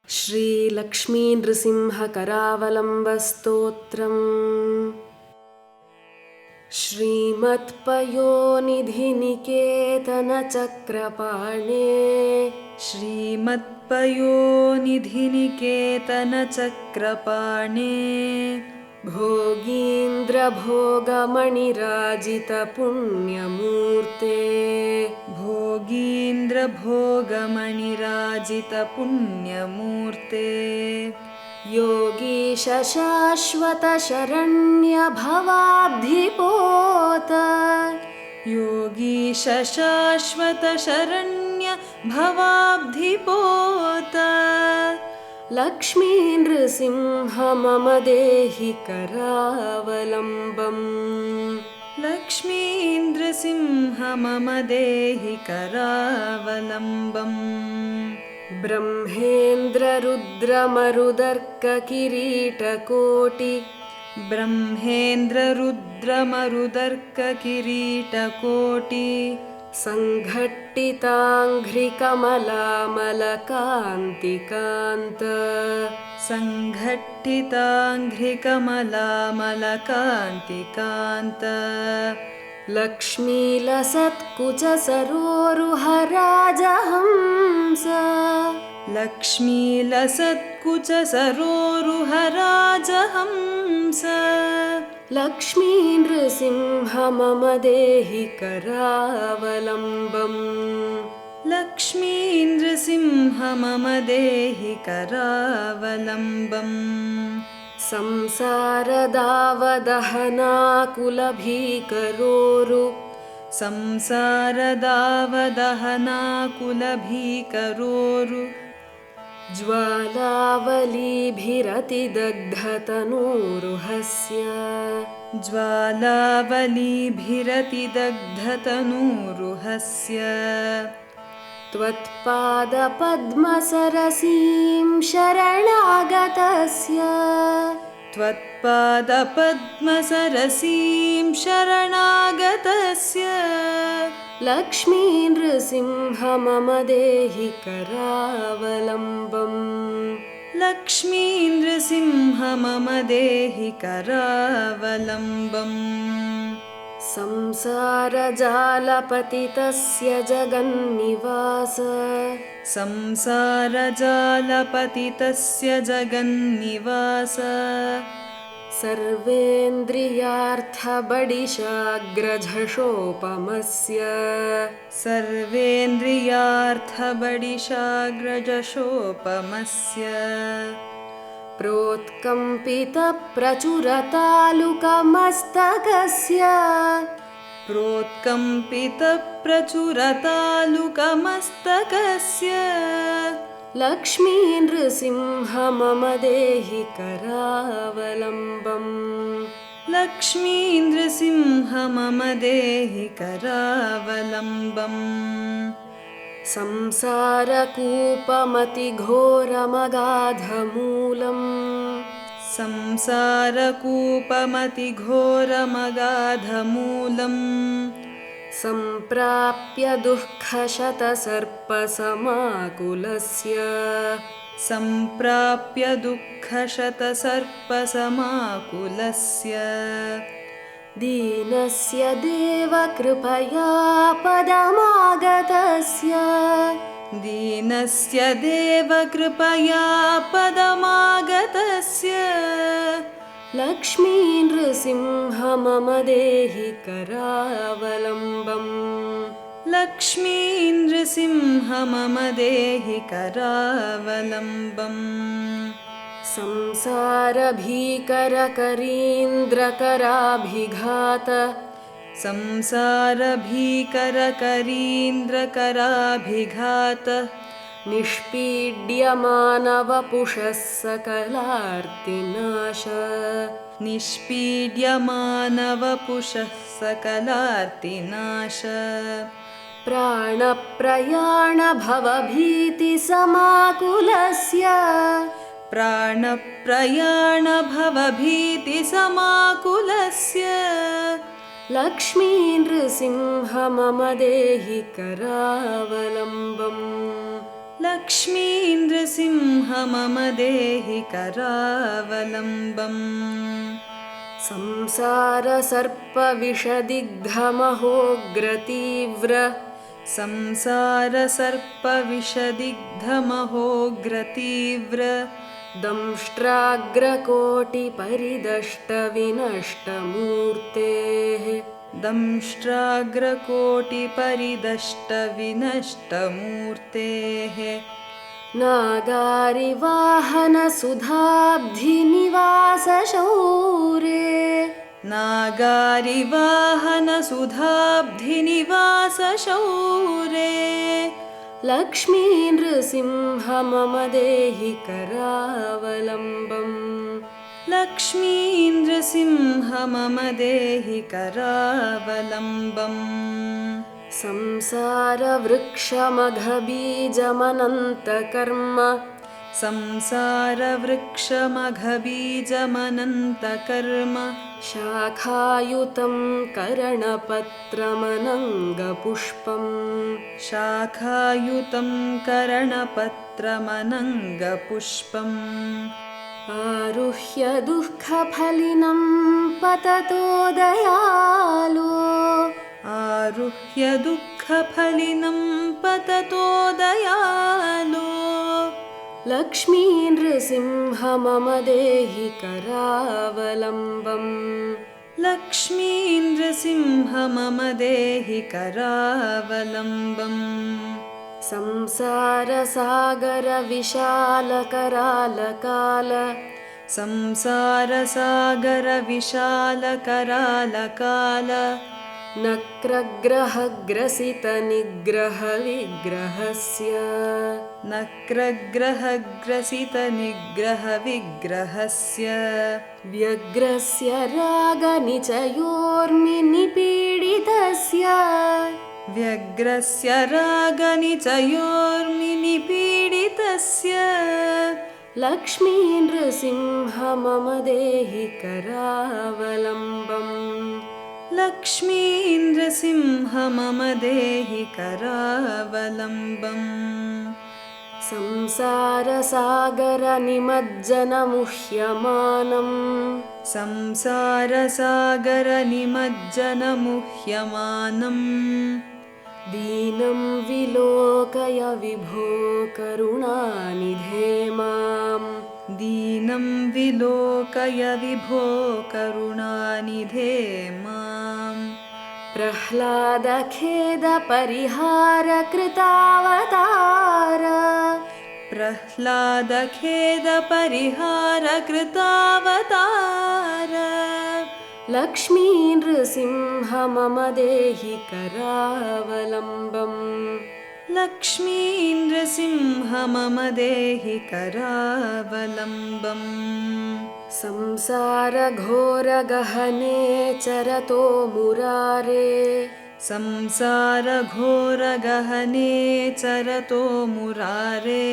श्रीलक्ष्मीनृसिंहकरावलम्बस्तोत्रम् श्रीमत्पयोनिधिनिकेतनचक्रपाणे श्रीमत्पयोनिधिनिकेतनचक्रपाणे भोगीन्द्रभोगमणिराजितपुण्यमूर्ते भोगीन्द्रभोगमणिराजितपुण्यमूर्ते योगीश शाश्वतशरण्यभवाब्धिपोत योगीश शाश्वतशरण्य भवाब्धिपोत लक्ष्मीनृसिंह मम देहि करावलम्बम् लक्ष्मीनृसिंह मम देहि करावलम्बम् ब्रह्मेन्द्ररुद्रमरुदर्ककिरीटकोटि ब्रह्मेन्द्ररुद्रमरुदर्ककिरीटकोटि सङ्घट्टिताङ्घ्रिकमलामलकान्तिकान्त सङ्घट्टिताङ्घ्रिकमलामलकान्तिकान्त लक्ष्मीलसत्कुचसरोरुहराजहंस लक्ष्मीलसत्कुचसरोरुहराजहंस लक्ष्मीनृसिंह मम देहि करावलम्बम् लक्ष्मीनृसिंह मम देहि करावलम्बम् संसारदावदहनाकुलभीकरोरु संसारदावदहनाकुलभीकरोरु ज्वालावलीभिरतिदग्धतनूरुहस्य ज्वालावलीभिरतिदग्धतनूरुहस्य त्वत्पादपद्मसरसीं शरणागतस्य त्वत्पादपद्मसरसीं शरणागतस्य लक्ष्मीनृसिंह मम देहि करावलम्बम् लक्ष्मीनृसिंह मम देहि करावलम्बम् संसारजालपतितस्य जगन्निवास संसारजालपतितस्य जगन्निवास सर्वेन्द्रियार्थबडिशाग्रझषोपमस्य सर्वेन्द्रियार्थबडिशाग्रजशोपमस्य प्रोत्कम्पितप्रचुरतालुकमस्तकस्य प्रोत्कम्पितप्रचुरतालुकमस्तकस्य लक्ष्मीनृसिंह मम देहि करावलम्बम् लक्ष्मीनृसिंह मम देहि करावलम्बम् संसारकूपमतिघोरमगाधमूलम् संसारकूपमतिघोरमगाधमूलम् सम्प्राप्य दुःखशतसर्पसमाकुलस्य सम्प्राप्य दुःखशतसर्पसमाकुलस्य दीनस्य देवकृपया पदमागतस्य दीनस्य देवकृपया पदमागतस्य लक्ष्मीनृसिंह मम देहि करावलम्बम् लक्ष्मीनृसिंह मम देहि करावलम्बम् संसारभीकरकरीन्द्रकराभिघात संसारभीकरकरीन्द्रकराभिघात निष्पीड्यमानवपुषः सकलार्तिनाश निष्पीड्यमानवपुषः सकलार्तिनाश प्राणप्रयाणभवभीतिसमाकुलस्य प्राणप्रयाणभवभीतिसमाकुलस्य लक्ष्मीनृसिंह मम देहि करावलम्बम् लक्ष्मीन्द्रसिंह मम देहि करावलम्बम् संसारसर्पविषदिग्धमहोग्रतीव्र संसारसर्पविषदिग्धमहोग्रतीव्र दंष्ट्राग्रकोटिपरिदष्टविनष्टमूर्तेः दंष्ट्राग्रकोटिपरिदष्टविनष्टमूर्तेः नागारिवाहनसुधाब्धिनिवासशौरे नागारिवाहनसुधाब्धिनिवासशौरे लक्ष्मीनृसिंह मम देहि करावलम्बम् लक्ष्मीन्द्रसिंह मम देहि करावलम्बम् संसारवृक्षमघबीजमनन्तकर्म संसारवृक्षमघबीजमनन्तकर्म शाखायुतं करणपत्रमनङ्गपुष्पम् शाखायुतं करणपत्रमनङ्गपुष्पम् आरुह्य दुःखफलिनं पततो दयालो आरुह्य दुःखफलिनं पततो दयालो लक्ष्मीनृसिंह मम देहि करावलम्बम् लक्ष्मीन्द्रसिंह मम देहि करावलम्बम् संसारसागरविशालकरालकाल संसारसागरविशालकरालकाल नक्रग्रहग्रसितनिग्रहविग्रहस्य नक्रग्रहग्रसितनिग्रहविग्रहस्य व्यग्रस्य रागनिचयोर्मिनिपीडितस्य व्यग्रस्य रागनिचयोर्मिनिपीडितस्य लक्ष्मीनृसिंह मम देहि करावलम्बम् लक्ष्मीन्द्रसिंह मम देहि करावलम्बम् संसारसागरनिमज्जनमुह्यमानम् संसारसागरनिमज्जनमुह्यमानम् दीनं विलोकय विभो करुणानिधे माम् दीनं विलोकय विभो करुणानिधे माम् प्रह्लादखेदपरिहारकृतावतार प्रह्लादखेदपरिहारकृतावतार लक्ष्मीनृसिंह मम देहि करावलम्बम् लक्ष्मीन्द्रसिंह मम देहि करावलम्बम् संसारघोरगहने चरतो मुरारे संसारघोरगहने चरतो मुरारे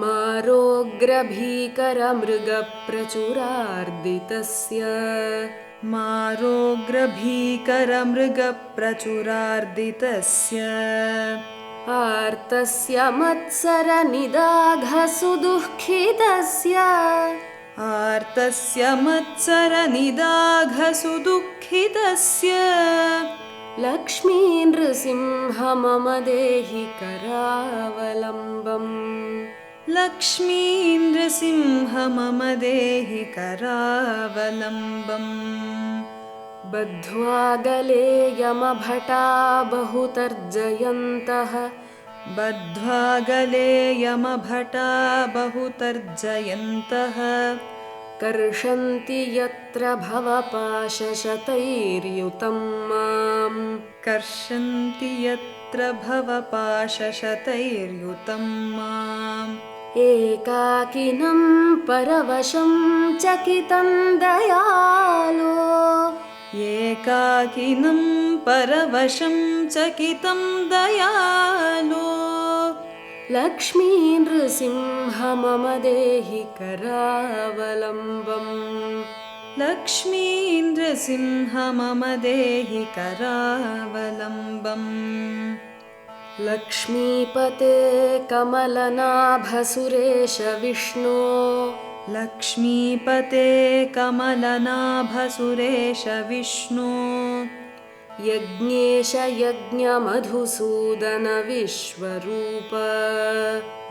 मारोग्रभीकरमृगप्रचुरार्दितस्य मारोग्रभीकरमृगप्रचुरार्दितस्य आर्तस्य मत्सरनिदाघसुदुःखितस्य आर्तस्य मत्सरनिदाघसुदुःखितस्य लक्ष्मीनृसिंह मम देहि करावलम्बम् लक्ष्मीन्द्रसिंह मम देहि करावलम्बम् बद्ध्वा गले यमभटा बहुतर्जयन्तः बद्ध्वा गले यमभटा बहुतर्जयन्तः कर्षन्ति यत्र भवपाशशतैर्युतं माम् कर्षन्ति यत्र भवपाशशतैर्युतं माम् एकाकिनं परवशं चकितं दयालो एकाकिनं परवशं चकितं दयालो लक्ष्मीनृसिंह मम देहि करावलम्बम् लक्ष्मीन्द्रसिंह मम देहि करावलम्बम् लक्ष्मीपते कमलनाभसुरेश विष्णो लक्ष्मीपते कमलनाभसुरेश विष्णो यज्ञेश यज्ञमधुसूदन विश्वरूप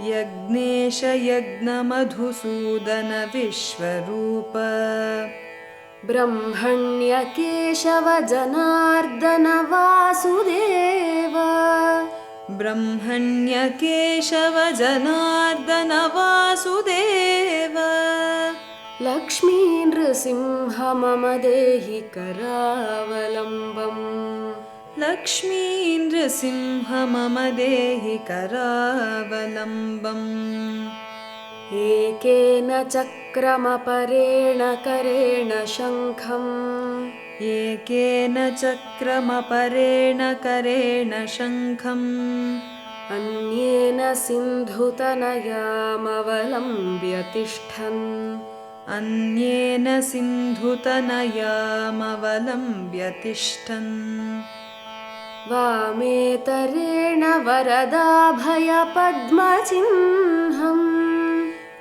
यज्ञेश यज्ञमधुसूदन विश्वरूप ब्रह्मण्य केशव जनार्दन वासुदेव ब्रह्मण्य केशव जनार्दन वासुदेव लक्ष्मी नृसिंह मम देहि करावलम्बम् लक्ष्मी नृसिंह मम देहि करावलम्बम् एकेन चक्रमपरेण करेण शङ्खम् एकेन चक्रमपरेण करेण शङ्खम् अन्येन सिन्धुतनयामवलम्ब्य तिष्ठन् अन्येन सिन्धुतनयामवलम्ब्य तिष्ठन् वामेतरेण वरदाभयपद्मचिह्नम्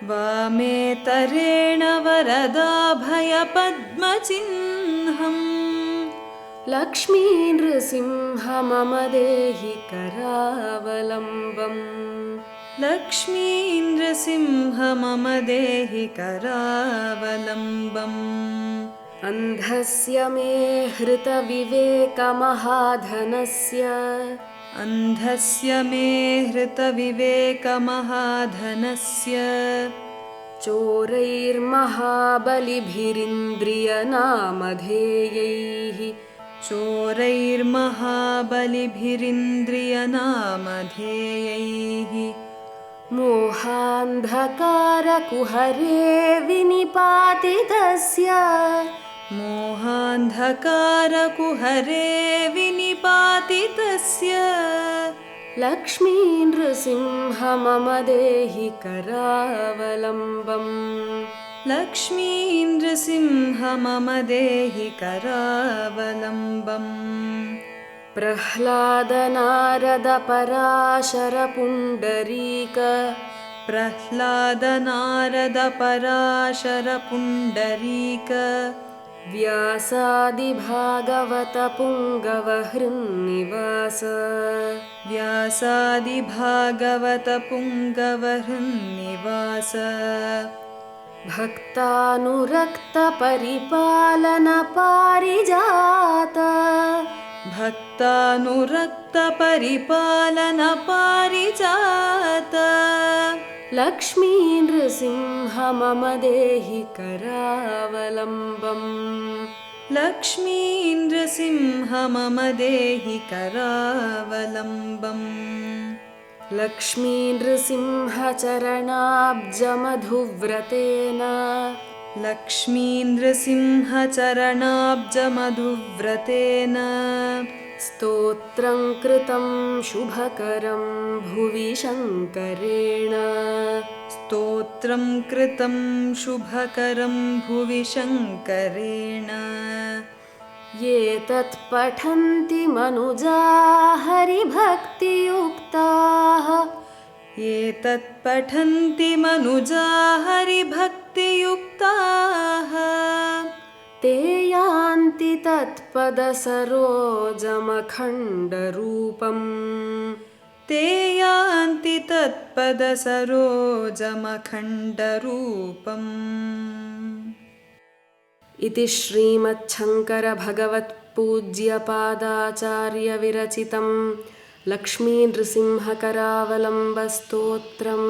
वामेतरेण वरदाभयपद्मचिह्नम् लक्ष्मी नृसिंह मम देहि करावलम्बम् लक्ष्मी नृसिंह मम देहि करावलम्बम् अन्धस्य मे हृतविवेकमहाधनस्य अन्धस्य मे हृतविवेकमहाधनस्य चोरैर्महाबलिभिरिन्द्रियनामधेयैः चोरैर्महाबलिभिरिन्द्रियनामधेयैः मोहान्धकारकुहरे विनिपातितस्य मोहान्धकारकुहरे विनिपातितस्य लक्ष्मी नृसिंह मम देहि करावलम्बम् लक्ष्मी नृसिंह मम देहि करावलम्बम् प्रह्लादनारदपराशरपुण्डरीक प्रह्लादनारदपराशरपुण्डरीक व्यासादिभागवतपुङ्गवहृन्निवास व्यासादिभागवतपुङ्गवहृन्निवास भक्तानुरक्तपरिपालनपारिजात भक्तानुरक्तपरिपालनपारिजात लक्ष्मी नृसिंह मम देहि करावलम्बम् लक्ष्मी नृसिंह मम देहि करावलम्बम् लक्ष्मी नृसिंह चरणाब्जमधुव्रतेन लक्ष्मी नृसिंह चरणाब्जमधुव्रतेन स्तोत्रं कृतं शुभकरं भुवि शङ्करेण स्तोत्रं कृतं शुभकरं भुवि शङ्करेण ये तत्पठन्ति मनुजा हरिभक्तियुक्ताः ये तत्पठन्ति मनुजा हरिभक्तियुक्ताः ते यान्ति तत्पदसरोजमखण्डरूपम् ते यान्ति तत्पदसरोजमखण्डरूपम् इति श्रीमच्छङ्करभगवत्पूज्यपादाचार्यविरचितं लक्ष्मीनृसिंहकरावलम्बस्तोत्रम्